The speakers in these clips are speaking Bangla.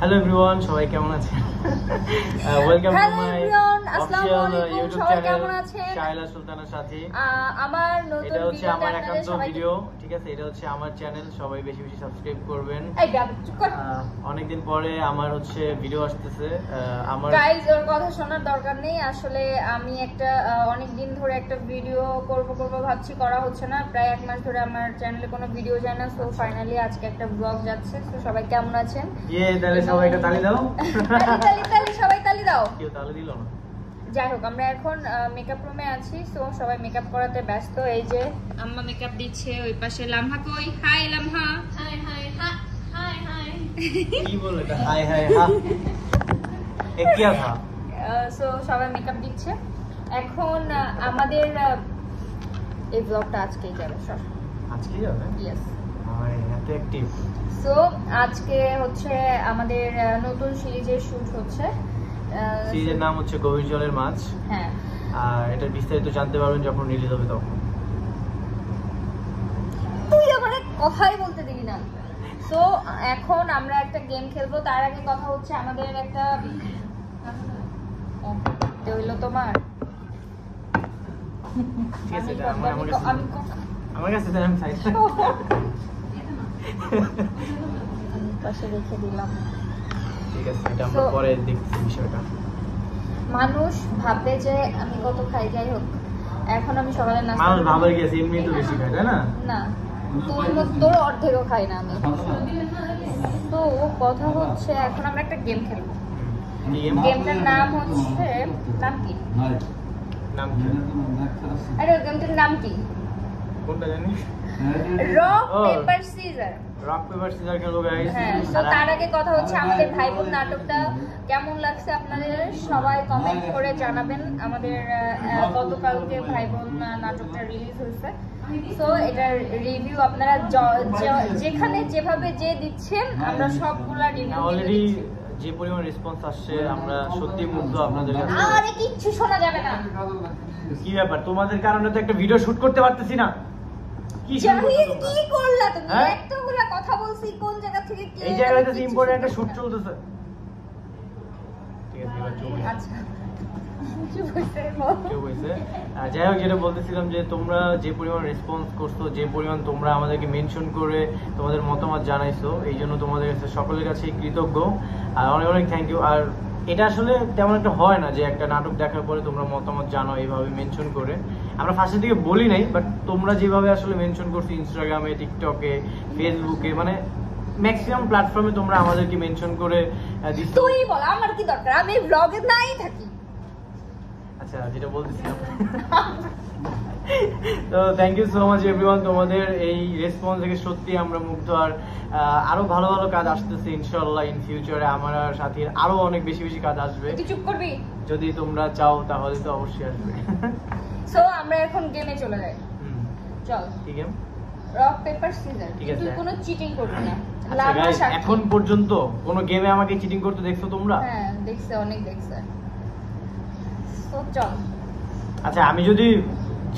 Hello everyone, সবাই কেমন আছেন? Welcome to my official YouTube channel Shaila সুলতানার সাথী। আমার নতুন এটা হচ্ছে আমার একান্ত ভিডিও, ঠিক আছে? এটা হচ্ছে আমার চ্যানেল, সবাই বেশি বেশি সাবস্ক্রাইব করবেন। অনেকদিন পরে আমার হচ্ছে ভিডিও আসতেছে। আমার গাইস ওর কথা শোনার দরকার নেই, আসলে আমি একটা অনেক দিন ধরে একটা ভিডিও করব ভাবছি, করা হচ্ছে না। প্রায় 1 মাস ধরে আমার চ্যানেলে কোনো ভিডিও যায় না। সো ফাইনালি আজকে একটা ব্লগ যাচ্ছে। সো সবাই কেমন আছেন? তাহলে সবাই একটা তালি দাও। তালি সবাই তালি দাও। কেউ তালি দিল না। যাই হোক, আমরা এখন মেকআপ রুমে আছি। সো সবাই মেকআপ করাতে ব্যস্ত। এই যে আম্মা মেকআপ দিচ্ছে, ওই পাশে লামহা কই। Hi Lamha. Hi hi hi hi. কি বলে এটা? হাই হাই হা। এ কি আছে? সো সবাই মেকআপ দিচ্ছে। এখন আমাদের এই ব্লগটা আজকেই যাবে। সব আজকেই যাবে? ইয়েস। এত অ্যাক্টিভ। সো আজকে হচ্ছে আমাদের নতুন সিরিজের শুট হচ্ছে। সিরিজের নাম হচ্ছে গভীর জলের মাছ। হ্যাঁ, আর এটার বিস্তারিত জানতে পারবেন যখন রিলিজ হবে তখন। তুই আমারে কথাই বলতে দিবি না। সো এখন আমরা একটা গেম খেলবো। তার আগে কথা হচ্ছে আমাদের একটা হইলো তোমার ঠিক আছে, আমার কাছে আমি চাই পাশে রেখে দিলাম। ঠিক আছে, এটা আমরা পরে দেখছি বিষয়টা। মানুষ ভাববে যে আমি কত খাই, যাই হোক এখন আমি সকালে নাস্তা মানুষ ভাবে গেছে এমনি তো বেশি খায়, তাই না? না, তোর অর্ধেকও খাই না আমি। তো কথা হচ্ছে এখন আমরা একটা গেম খেলবো। গেমটার নাম হচ্ছে নাম কি? আরে গেমটার নাম কি? কোনটা জানি? Rock paper scissor. Rock paper caesar খেলবো গাইস। হ্যাঁ, তো তার আগে কথা হচ্ছে আমাদের ভাই বোন নাটকটা কেমন লাগছে আপনাদের সবাই কমেন্ট করে জানাবেন। আমাদের গতকালকে ভাই বোন নাটকটা রিলিজ হয়েছে। সো এটার রিভিউ আপনারা যেখানে যেভাবে যে দিচ্ছেন আমরা সবগুলা রিভিউ অলরেডি যে পরিমাণ রেসপন্স আসছে আমরা সত্যি মুগ্ধ আপনাদের কাছে। আরে কিচ্ছু শোনা যাবে না। কি ব্যাপার, তোমাদের কারণে তো একটা ভিডিও শুট করতে পারতেছি না। কি করলা তুমি? এতগুলা কথা বলছি, কোন জায়গা থেকে কি? এই জায়গাটা তো ইম্পর্টেন্ট একটা শুট চলতেছে। ঠিক আছে, এবার চুপ। আচ্ছা, যাই হোক, যেটা বলতেছিলাম যে তোমরা যে পরিমাণ রেসপন্স করছো, যে পরিমাণ তোমরা আমাদেরকে মেনশন করে তোমাদের মতামত জানাইছো, এই জন্য তোমাদের কাছে সকলের কাছে কৃতজ্ঞ আর অনেক অনেক থ্যাংক ইউ। আর এটা আসলে তেমন একটা হয় না যে একটা নাটক দেখার পরে তোমরা মতামত জানো এইভাবে মেনশন করে। আমরা ফার্স্টের দিকে বলি নাই, বাট তোমরা যেভাবে আসলে মেনশন করছো ইনস্টাগ্রামে, টিকটকে, ফেসবুকে, মানে ম্যাক্সিমাম প্ল্যাটফর্মে তোমরা আমাদেরকে মেনশন করে দিচ্ছ। তুই বল, আমার কি দরকার? আমি ব্লগে নাই থাকি। আচ্ছা, যেটা বলতেছিলাম, তো thank you so much everyone. তোমাদের এই রেসপন্স থেকে সত্যি আমরা মুগ্ধ। আর আরো ভালো ভালো কাজ আসতেছে ইনশাআল্লাহ ইন ফিউচারে। আমার সাথে আরো অনেক বেশি বেশি কাজ আসবে। তুই চুপ করবি? যদি তোমরা চাও তাহলে তো অবশ্যই আসবে। সো আমরা এখন গেমে চলে যাই। চল। কি গেম? Rock paper caesar. তুই কোনো চিটিং করবি না। এখন পর্যন্ত কোনো গেমে আমাকে চিটিং করতে দেখছো তোমরা? হ্যাঁ, দেখছে, অনেক দেখছে। সো চল। আচ্ছা, আমি যদি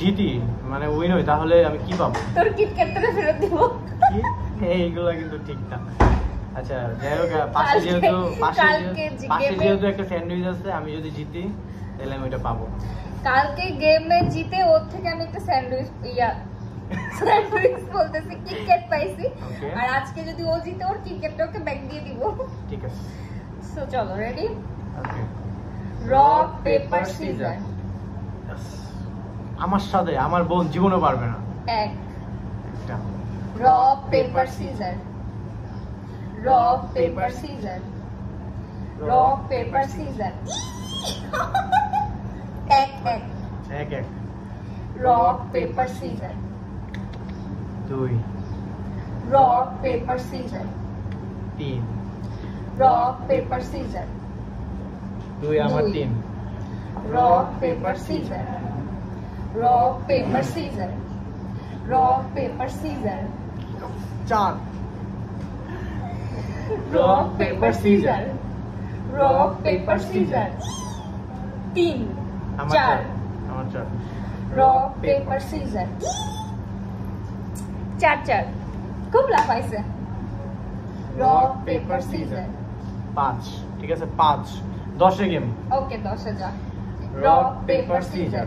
জিতি মানে উইন হই তাহলে আমি কি পাবো? তোর কিটক্যাট তোকে ফেরত দিব। কি? এইগুলা কিন্তু ঠিক না। আচ্ছা, যাই হোক, পাশে যেহেতু একটা স্যান্ডউইচ আছে, আমি যদি জিতি তাহলে আমি এটা পাবো। কালকে গেমে জিতে ওর থেকে আমি একটা স্যান্ডউইচ বলতেছি কিটক্যাট পাইছি। আর আজকে যদি ও জিতে ওর কিটক্যাটটা ওকে ব্যাক দিয়ে দিব। ঠিক আছে, সো চলো, ready? Okay. Rock paper scissor. আমার সাথে আমার বোন জীবনও পারবে না। একটা rock paper scissor. Rock paper scissor. Rock paper scissor. এক rock paper scissor. 2 rock paper scissor. 3 rock paper scissor. 2 আমার 3 rock paper scissor. Rock paper scissor. Rock paper scissor. 4 rock paper scissor. Rock paper scissor. 3 4 rock paper scissor. 4 খুব লাফাইছে। Rock paper caesar. 5 ঠিক আছে 5 10 এ গেম ওকে 10 এ যা rock paper scissor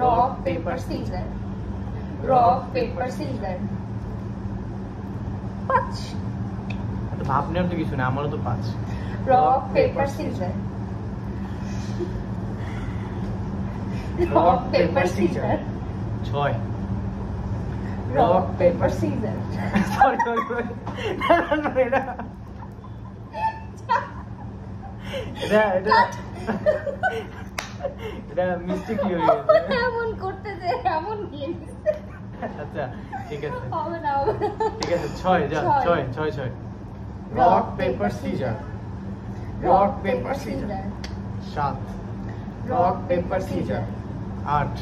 rock paper scissor rock paper caesar 5 তো ভাব নেওয়ার তো কিছু না আমারও তো 5 rock paper scissor rock paper caesar 6 rock paper caesar sorry এটা এটা মিস্টেক হয়ে গেছে এমন করতেছে এমন নিয়ে নিছে। আচ্ছা ঠিক আছে হবে না হবে না। ঠিক আছে 6 যা 6 rock paper scissor rock paper caesar 7 rock paper caesar 8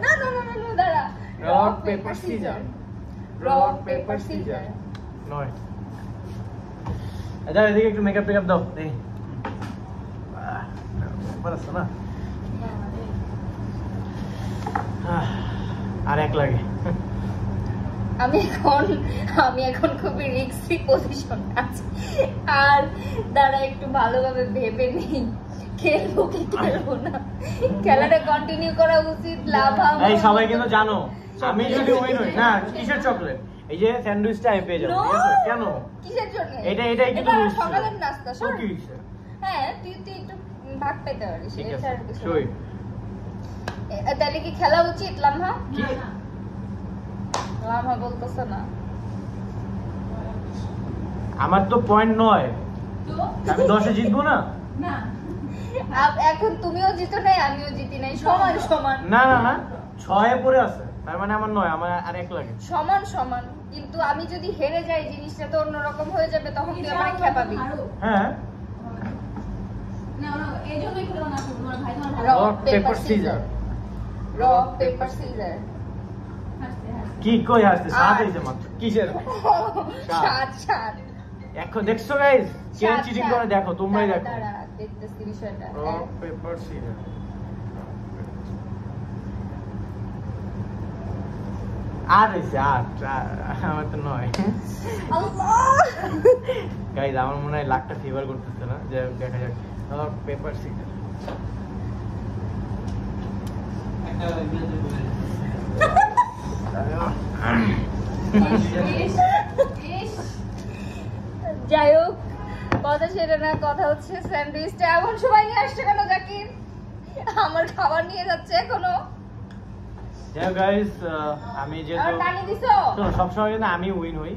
না না না না দাঁড়া rock paper scissor rock paper caesar 9 আচ্ছা এদিকে একটু মেকআপ টেকআপ দাও দেখি পারছ না আর এক লাগে আমি এখন খুবই রিস্কি পজিশন আছি আর দাঁড়া একটু ভালোভাবে ভেবে নিই খেলবো কি খেলবো না খেলাটা কন্টিনিউ করা উচিত লাভ হবে এই সবাই কিন্তু জানো আমি যদি উইন হই না কিসের চকলেট এই যে স্যান্ডউইচটা আমি পেয়ে যাবো ঠিক আছে কেন কিসের জন্য এটাই কিন্তু এটা সকালের নাস্তা তো কি হইছে হ্যাঁ তুই একটু ভাগ পেতে পারিস ঠিক এটা আছে আর কিছু সই না। তাহলে কি খেলা উচিত লামহা কি লামহা বলতেছে না আমার তো পয়েন্ট 9 আমি 10 এ জিতবো না না এখন তুমিও জিতো নাই আমিও জিতি নাই সমান সমান না না না 6 এ পড়ে আছে তার মানে আমার 9 আমার আর এক লাগে সমান সমান কিন্তু আমি যদি হেরে যাই জিনিসটা তো অন্যরকম হয়ে যাবে তখন তুই আমাকে খেপাবি হ্যাঁ না এইজন্যই খেলো না তোমার ভাই তোমার rock paper scissor rock paper caesar হাসতে হাসতে কি কই আসছে সাত হইছে মাত্র কিসের সাত সাত এখন দেখছো গাইস কে চিটিং করে দেখো তোমরাই দেখো দাঁড়া দেখতেছি বিষয়টা রক পেপার সিজার আর হইছে আমার তো 9 আল্লাহ গাইস আমার মনে হয় লাখটা ফেভার করতেছে না যে দেখা যাক রক পেপার সিজার যাই হোক কথা সেটা না কথা হচ্ছে স্যান্ডউইচটা এমন সময় নিয়ে আসছে কেন জাকির আমার খাবার নিয়ে যাচ্ছে এখনো যাই হোক গাইস আমি আর যেহেতু পানি দিছো শোনো সবসময় কিন্তু আমি উইন হই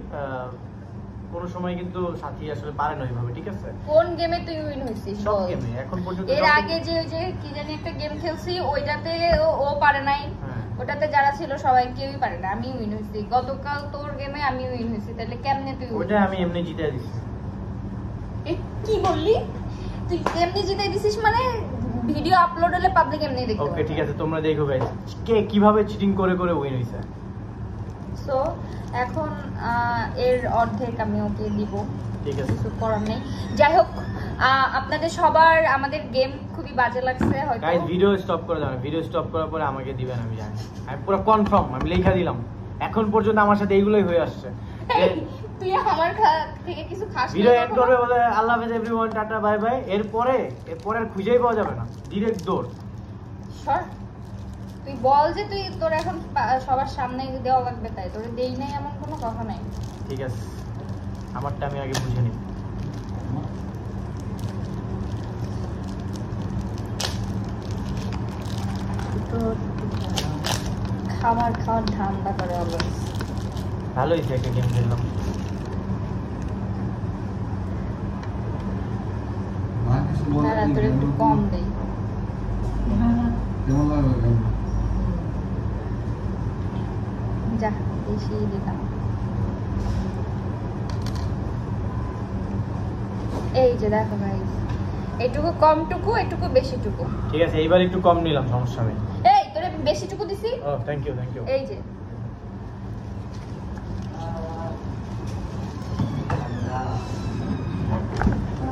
কোনো সময় কিন্তু সাথী আসলে পারে না ওইভাবে ঠিক আছে কোন গেমে তুই উইন হইছিস সব বল? গেমে এখন পর্যন্ত এর সব- আগে যে কি জানি একটা গেম খেলছি ওইটাতে ও পারে নাই হ্যাঁ। ওটাতে যারা ছিল সবাই কেউই পারে না আমি উইন হইছি গতকাল তোর গেমে আমি উইন হইছি তাহলে কেমনে তুই win ওইটা আমি এমনি জিতে দিছি এ, কি বললি তুই এমনি জিতে দিছিস মানে ভিডিও আপলোড হলে পাবলিক এমনি দেখতে ওকে ঠিক আছে তোমরা দেখো গাইস কে কিভাবে চিটিং করে করে উইন হইছে সো এখন এর অর্ধেক আমি ওকে দিব ঠিক আছে কিছু করার নেই যাই হোক আপনাদের সবার আমাদের গেম খুবই বাজে লাগছে হয়তো গাইস ভিডিও স্টপ করে দাও ভিডিও স্টপ করার পরে আমাকে দিবেন আমি জানি আমি পুরো কনফার্ম আমি লেখা দিলাম এখন পর্যন্ত আমার সাথে এইগুলোই হয়ে আসছে এই, তুই আমার থেকে কিছু খাস না ভিডিও এন্ড কখনো? করবে বলে আল্লাহ হাফেজ এভরিওয়ান টাটা বাই বাই এরপরে আর খুঁজেই পাওয়া যাবে না ডিরেক্ট দৌড় সর তুই বল যে তুই তোর এখন সবার সামনে দেওয়া লাগবে তাই তোর দেই নাই এমন কোনো কথা নাই ঠিক আছে আমারটা আমি আগে বুঝে নিই তো খাবার খাওয়ার ধান্দা করে অলওয়েজ ভালোই একটা গেম খেললাম দাঁড়া তোর একটু কম দেই যা বেশি দিলাম এই যে দেখো গাইস এটুকু কমটুকু এটুকু বেশিটুকু ঠিক আছে এইবার একটু কম নিলাম সমস্যা নেই এই তোরে বেশিটুকু দিছি ও থ্যাংক ইউ এই যে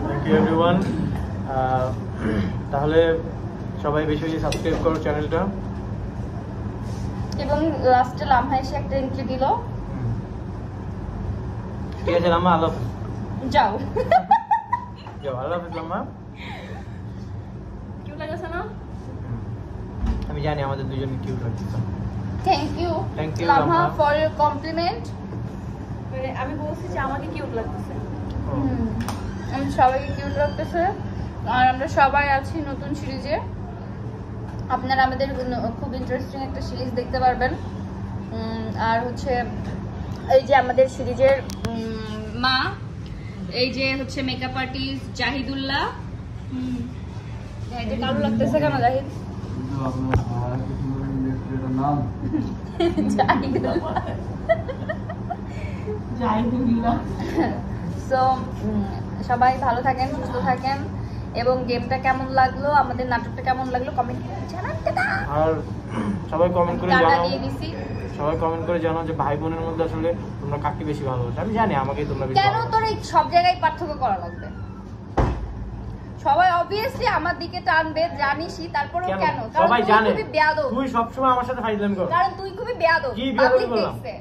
থ্যাংক ইউ এভরিওয়ান তাহলে সবাই বেশি বেশি সাবস্ক্রাইব করো চ্যানেলটা এবং লাস্টে লামহা এসে একটা এন্ট্রি দিল ঠিক আছে আল্লাহ হাফেজ যাও যাও, আল্লাহ হাফেজ লাম্মা। কিউট লাগছে না? আমি জানি আমাদের দুজনকে কিউট লাগতেছে। থ্যাংক ইউ Thank you, লামা লামা। For your compliment. মানে আমি বলছি যে আমাকে কিউট লাগতেছে। সবাইকে কিউট লাগতেছে। আর আমরা সবাই আছি নতুন সিরিজে। আপনারা আমাদের খুব ইন্টারেস্টিং একটা সিরিজ দেখতে পারবেন। আর হচ্ছে এই যে আমাদের সিরিজের মা, এই যে হচ্ছে মেকআপ আর্টিস্ট জাহিদুল্লাহ। জাহিদ কালো লাগতেছে কেন জাহিদ? জাহিদুল্লাহ। সো সবাই ভালো থাকেন, সুস্থ থাকেন, এবং গেমটা কেমন লাগলো, আমাদের নাটকটা কেমন লাগলো কমেন্ট করে জানান। আর সবাই কমেন্ট করে টাটা জানাও, দিয়ে দিছি। সবাই কমেন্ট করে জানাও যে ভাই বোনের মধ্যে আসলে তোমরা কাকে বেশি ভালোবাসো। আমি জানি আমাকে তোমরা বেশি কেন ভালোবাসো। তোর এই সব জায়গায় পার্থক্য করা লাগবে? সবাই অবভিয়াসলি আমার দিকে টানবে, জানিসই, তারপরেও কেন? কারণ সবাই তুই জানে খুবই বেয়াদব। তুই সবসময় আমার সাথে ফাইজলামি করো। কারণ তুই খুবই বেয়াদব। কি বেয়াদবি পাবলিক করলাম? দেখছে,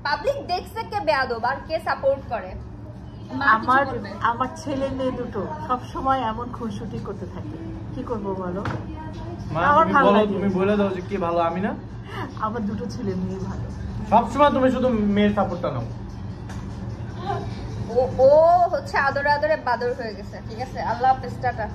পাবলিক দেখছে কে বেয়াদব আর কে সাপোর্ট করে। মা কিছু আমার বলবে? আমার ছেলে মেয়ে দুটো সব সময় এমন খুনসুটি করতে থাকে, কি করব বলো? মা আমার তুমি ভালো বলো, লাগে। তুমি বলে দাও যে কি ভালো আমি না? আমার দুটো ছেলে মেয়ে ভালো। সবসময় তুমি শুধু মেয়ের সাপোর্টটা নাও। ও হচ্ছে আদরে আদরে বাদর হয়ে গেছে। ঠিক আছে, আল্লাহ হাফেজ, টাটা।